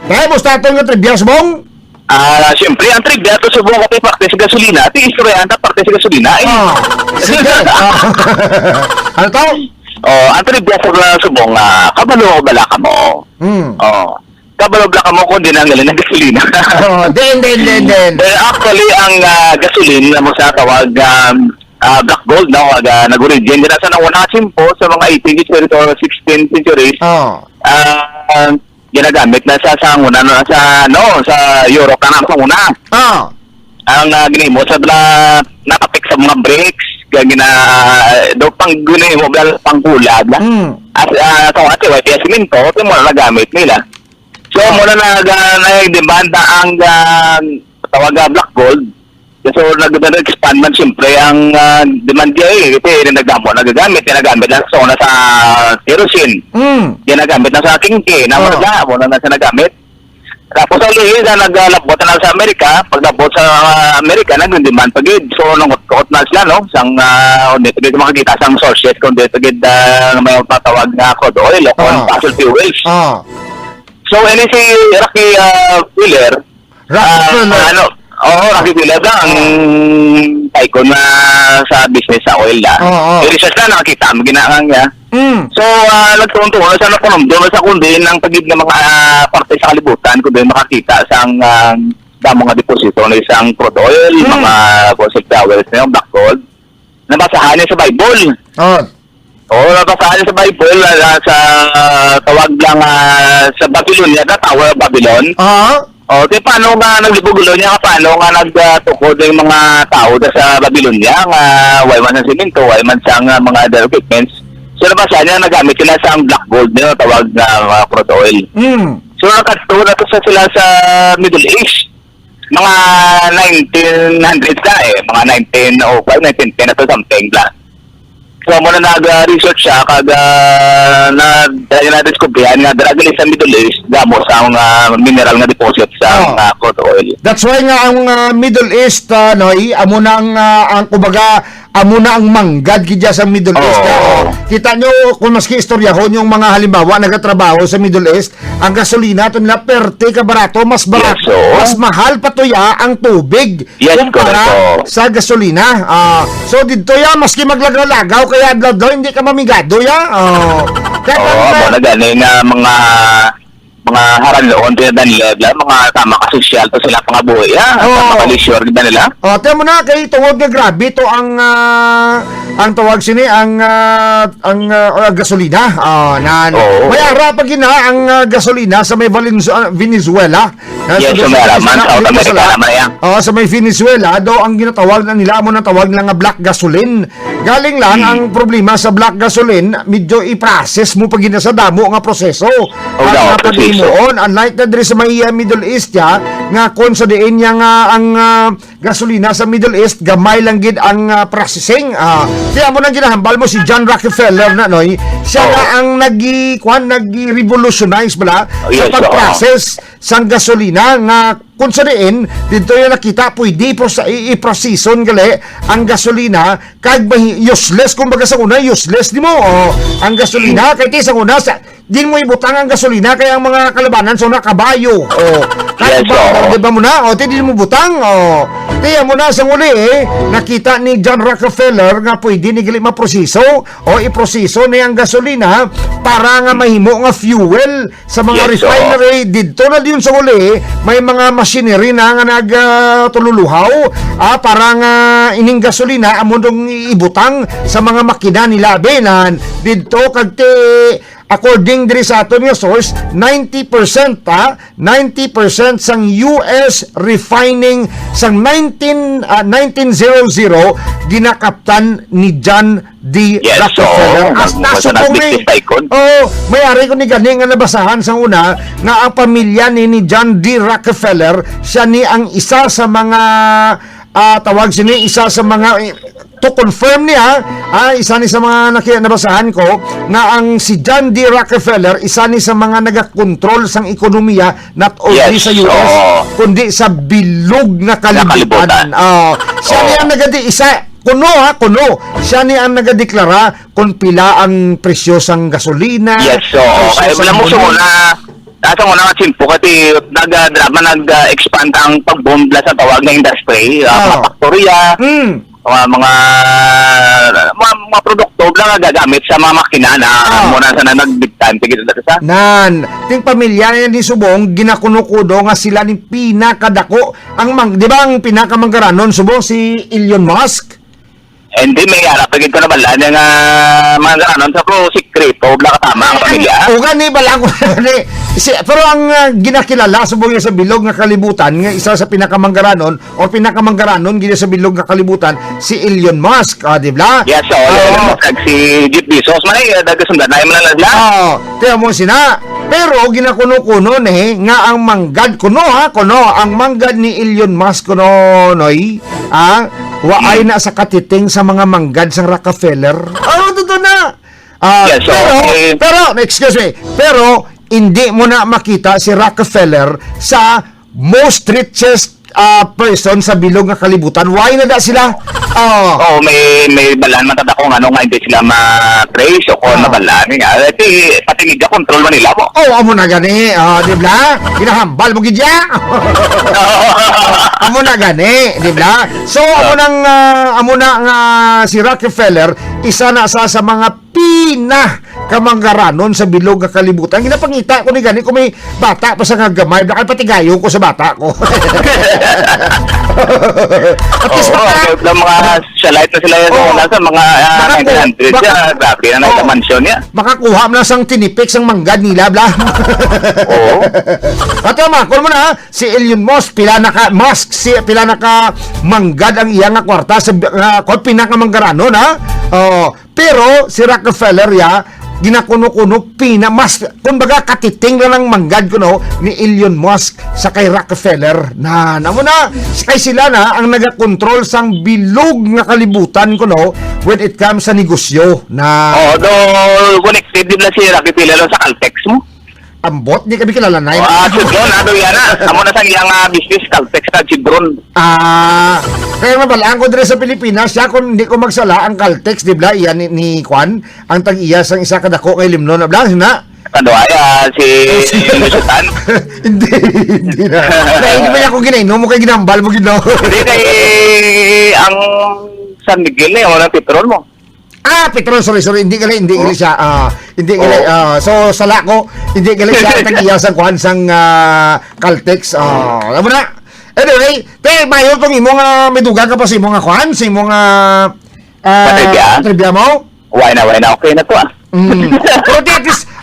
Kaya mo statong nga tribyas mong? Siyempre, ang trivia to subong ka tayo parte sa gasolina. Ito istorya anta parte sa gasolina. Sige. Ano to? Ang trivia sa subong, kabalo bala ka mo. Kabalo bala ka mo kung di na ngayon ng gasolina. Then. Actually, ang gasolina mo sa tawag black gold, no? Nag-origin din sa nauna simpo sa mga 18th century or 16th century. Ginagamit na sa una sa Europe na sa una. Ang ginimo sa napapik sa mga brakes, do pang ginimo pang kulad. At ate white simento, ito mo na nagamit nila. So muna nag-demanda ang tawag black gold. So nag-expand man siyempre ang demand niya ginagamit lang sa una sa kerosene. Ginagamit na sa kingke na muna na siya nagamit. Tapos ulit na naglabot na sa Amerika, paglabot sa Amerika nag-demand pagid. So nangot-kot na sila no, sang dito makikita sang sources kung dito gid may tatawag na crude oil o fossil fuels. So ini si Rocky Wheeler, Rocky Wheeler ang icon na sa business sa oil na. I-research na nakakita mo ginaan niya. So, nagtuntungo na sa napunomdo sa kundi ng pagid ng mga parte sa kalibutan kundi makakita sa damo nga deposito na isang crude oil, mga fossil fuels na yung black gold. Nabasahan niya sa Bible. Nabasahan niya sa Bible sa tawag lang sa Babylonia, Tower of Babylon. Paano nga naglibugulo niya, paano nga nagtukod yung mga tao sa Babylonia, nga way man sa simento, way man sa mga other equipments. So nabasa niya, nagamit sila sa black gold na tawag na crude oil. So nakatuto na to sila sa Middle East. Mga 1900s na mga 1905, 1910 na to something lang. So muna nag-research siya na-discoveryan nga daragali sa Middle East damo sa mga mineral nga deposit sa crude oil. That's why nga ang Middle East amo na ang kumbaga amo na ang manggad gidya sa Middle East. Kita nyo kung maski istoryahon yung mga halimbawa nagatrabaho sa Middle East, ang gasolina to nila perte ka barato, mas barato, mas mahal pa to ang tubig kumpara sa gasolina. So dito maski maglagaw-lagaw kaya daw hindi ka mamigado na gani nga mga haranloon din nila, mga tama ka sosyal to sila pangabuhi tama ka leisure din nila. Tiyan mo na kay tungod nga grabe to ang tawag sini ang gasolina. May ara pag ang gasolina sa may Venezuela. Sa may Venezuela do ang ginatawag na nila mo nang tawag lang nga black gasoline. Galing lang ang problema sa black gasoline, medyo i-process mo pag sa damo nga proseso. Unlike na diri sa may Middle East nga kon sa diin niya nga ang gasolina sa Middle East gamay lang gid ang processing. Kaya mo nang ginahambal mo si John Rockefeller na siya nga ang nag-revolutionize bala sa pag-process sang gasolina nga kung sa diin dito yung nakita pwede i-processon gali ang gasolina kag useless kumbaga sa una useless di mo ang gasolina kay sa una din mo ibutang ang gasolina kaya ang mga kalabanan so nakabayo di ba mo na di mo butang kaya mo na sa uli nakita ni John Rockefeller nga pwede ni gali maproseso iproseso na ang gasolina para nga mahimo nga fuel sa mga refinery dito na diyon sa uli may mga machinery na nga nagtululuhaw para nga ining gasolina amon dong ibutang sa mga makina nila benan dito kagti according diri sa aton nga source 90% 90% sang US refining sang 1900 ginakaptan ni John D. Rockefeller as nasubong may ari ko ni gani nga nabasahan sang una nga ang pamilya ni John D. Rockefeller siya ni ang isa sa mga tawag sini isa sa mga to confirm niya isa ni sa mga nabasahan ko nga ang si John D. Rockefeller isa ni sa mga nagakontrol sang ekonomiya not only sa US kundi sa bilog na kalibutan. Siya ni ang nagadi isa kuno siya ni ang nagadeklara kung pila ang presyo sang gasolina. Kaya wala mo na Kaso nga nga simpo kasi nag-expand ang pagbombla sa tawag na industry, mga faktorya, mga produkto lang gagamit sa mga makina na muna sa nagbigtan. Nan, ting pamilya ni Subong, ginakunukudo nga sila ni pinakadako. Di ba ang pinakamanggaranon, Subong, si Elon Musk? Hindi, may harap. Pagin ko na bala nga mga gano'n sa pro sikreto, wala katama ang pamilya. O gani, bala ko ni. Pero ang ginakilala, subong sa bilog nga kalibutan, nga isa sa pinakamanggaranon, o pinakamanggaranon, gina sa bilog nga kalibutan, si Elon Musk, di ba? Yes, so, Elon Musk, si Jeff Bezos, manay, dagasundan, na yung mga kaya mo sina. Pero, ginakuno-kuno nga ang manggad, kuno, ang manggad ni Elon Musk, kuno, noy, waay na sa katiting sa mga manggad sa Rockefeller. Totoo na. Yes, so, pero, excuse me, pero, hindi mo na makita si Rockefeller sa most richest person sa bilog nga kalibutan. Why na da sila? May balan matata kung ano nga hindi sila ma-trace o kung nabalan nga. Patingig ka, control man nila mo. Amo na gani. Di ba? Ginahambal mo gidya. Amo na gani. Di ba? So, amo na nga si Rockefeller, isa na sa mga kamanggaranon sa bilog nga kalibutan. Ginapangita ko ni gani kung may bata pa sa nga gamay, bakal patigayo ko sa bata ko. At least mga shalite na sila sa mga 900 siya. Grabe na na mansion niya. Makakuha mo na sang tinipik sang manggad nila, bla. At kung mo na, si Elon Musk, pila na ka manggad ang iya nga kwarta sa pinakamanggaranon, pero si Rockefeller ginakuno-kuno mas kumbaga katiting lang ng manggad kuno ni Elon Musk sa kay Rockefeller na namo na kay sila na ang nagakontrol sang bilog nga kalibutan kuno when it comes sa negosyo na connected din na si Rockefeller sa Caltex mo. Ambot, di kami kilala na yun. Chibron, yan na. Amo na sa iyang business, Caltex na Chibron. Kaya mabalaan ko din sa Pilipinas, siya kung hindi ko magsala ang Caltex, di ba, iyan ni Juan, ang tag-iyas ang isa kadako kay Limno na bla, na? Kado ay, si Lusutan? Hindi na. Hindi ba niya kung ginainom mo kay ginambal mo ginaw? Hindi kay ang San Miguel na yung petrol mo. Petron, sorry, hindi gali siya. So sala ko, hindi gali siya tag-iyasan kuan sang Caltex. Alam mo na. Anyway, mayo tong imong meduga ka pa sa imong kuan, sa imong trivia mo. Why na okay na to Pero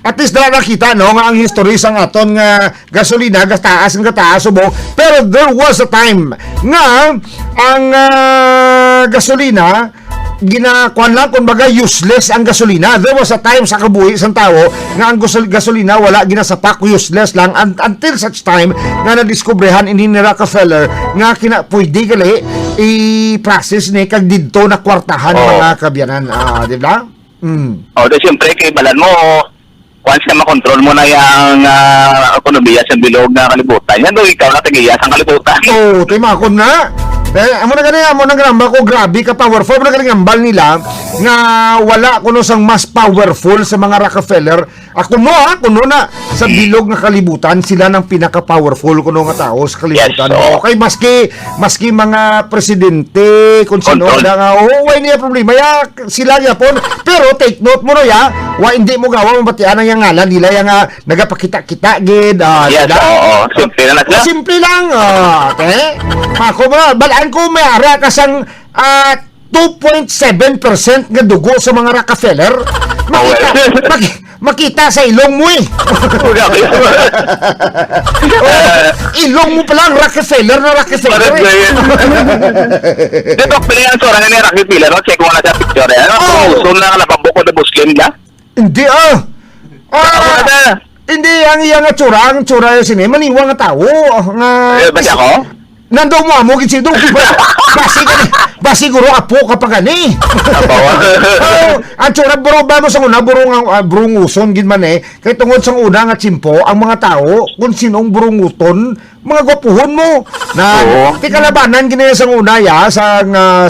at least na nakita no nga ang history sang aton nga gasolina gataas subo. Pero there was a time nga ang gasolina ginakuan lang kumbaga useless ang gasolina. There was a time sa kabuhi sang tao nga ang gasolina wala ginasapak, useless lang until such time nga nadiskubrihan ini ni Rockefeller nga pwede gali i-process ni kag didto na kwartahan mga kabyanan, di ba? Siyempre kay balan mo once na makontrol mo na yung ekonomiya sa bilog na kalibutan yan ikaw na tag-iyas ang kalibutan. Timakon na. Amo na gramba ko, grabe ka powerful. Amo na ngambal nila nga wala kuno sang mas powerful sa mga Rockefeller. Kuno na sa bilog nga kalibutan sila nang pinaka-powerful kuno nga tao sa kalibutan. Okay, maski mga presidente kung sino nga way niya problema sila yapon. Pero take note mo no hindi mo gawa mabatian ang ngalan nila nga nagapakita-kita gid. Simple lang sila. Simple lang. Okay. Balaan ko may ara kasang 2.7% nga dugo sa mga Rockefeller. Makita sa ilong mo ilong mo pala ang Rockefeller na Rockefeller Dito pala ang sora ni Rockefeller check mo na sa picture so na napabukod na Muslim na hindi hindi ang iyang tsura yung sinema maniwang nga tao nga basta ako? Nandong mo gid si Dong. Pasiguro apo ka pa gani. Abawa. Ang tsura, ba mo sa una, burunguson, gin man kay tungod sa una nga tsimpo, ang mga tao, kung sinong burunguton, mga gwapuhon mo. Na, Oo. ti kalabanan, ginaya sa una, sa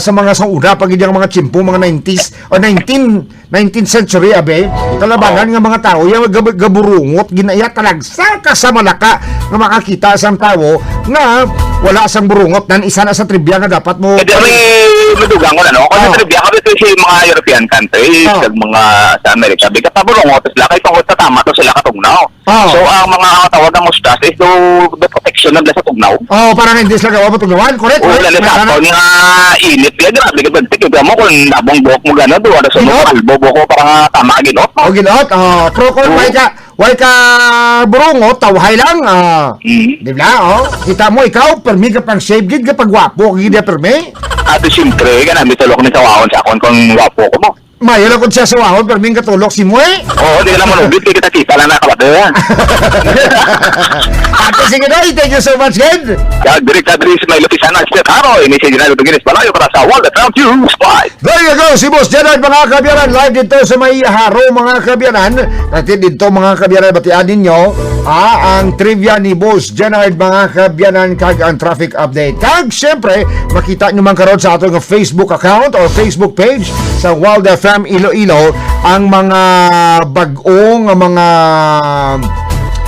mga sa una, pag yung mga tsimpo, mga 90s, o 19th century, abe, kalabanan nga mga tao, yung gaburungot, ginaya talagsa ka sa malaka, nga makakita sa tao, nga, wala sang burungot, nan isa na sa trivia nga dapat mo. Kasi may madugang ko na, no? Kasi trivia kami ito sa mga European countries, sa mga sa Amerika. Bigat na burungot, sila kay tungkol sa tama to sila katugnaw. So, ang mga tawag ng mustas is the protection nila sa tugnaw. Parang hindi sila gawa matugnawan. Correct. Oo, lalo sa ako nga init. Kaya grabe ka bantik. Ikaw mo kung nabong buhok mo gano'n doon. Ano sa mga kalbo, buhok ko parang tama ginot. Ginot. Pero kung way ka burungot, tawhay lang. Di ba? Kita mo, ikaw, permi ka pang shave, gid ka pag wapo, gid ka permi. At siyempre, ganun, mitulok ni tawawon sa akon kung wapo ko mo. Mayo lang kung siya sa wahon, permi ka tulok si Moy. Oo, di ka naman ubit. Di kita kita lang nakabata. Ate, sige na, thank you so much, kid. Direct address may lupisan na siya karo. Ini siya ginalo tuginis palayo para sa World Round 2 Spy. There you go, si Boss Gerard, mga kabyanan, live dito sa may haro, mga kabyanan. Kasi dito, mga kabyanan, batian ninyo, ang trivia ni Boss Gerard, mga kabyanan, kag ang traffic update. Kag, syempre, makita nyo man karon sa atong Facebook account or Facebook page sa Wild FM Iloilo, ang mga bag-ong, mga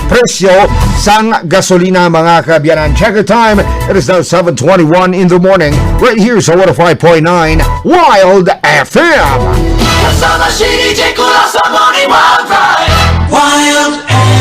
presyo sang gasolina, mga kabyanan. Check the time. It is now 7:21 in the morning. Right here sa 105.9 Wild FM. Kasama si DJ Kula sa Morning Wild Vibe. Wild FM.